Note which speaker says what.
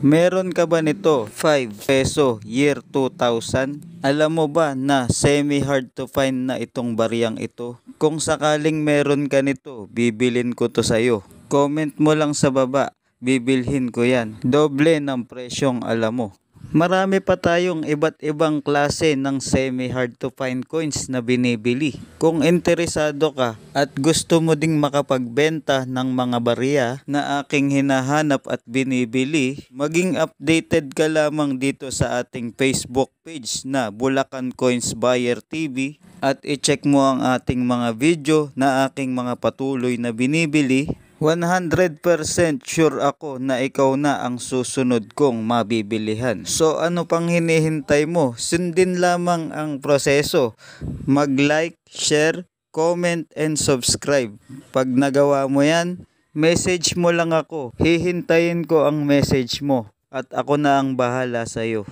Speaker 1: Meron ka ba nito? 5 peso year 2000? Alam mo ba na semi hard to find na itong bariyang ito? Kung sakaling meron ka nito, bibilin ko to sa'yo. Comment mo lang sa baba, bibilhin ko yan. Doble ng presyong alam mo. Marami pa tayong iba't ibang klase ng semi-hard to find coins na binibili. Kung interesado ka at gusto mo ding makapagbenta ng mga barya na aking hinahanap at binibili, maging updated ka lamang dito sa ating Facebook page na Bulacan Coins Buyer TV at i-check mo ang ating mga video na aking mga patuloy na binibili. 100% sure ako na ikaw na ang susunod kong mabibilihan. So ano pang hinihintay mo? Sundin lamang ang proseso. Mag-like, share, comment, and subscribe. Pag nagawa mo yan, message mo lang ako. Hihintayin ko ang message mo at ako na ang bahala sa iyo.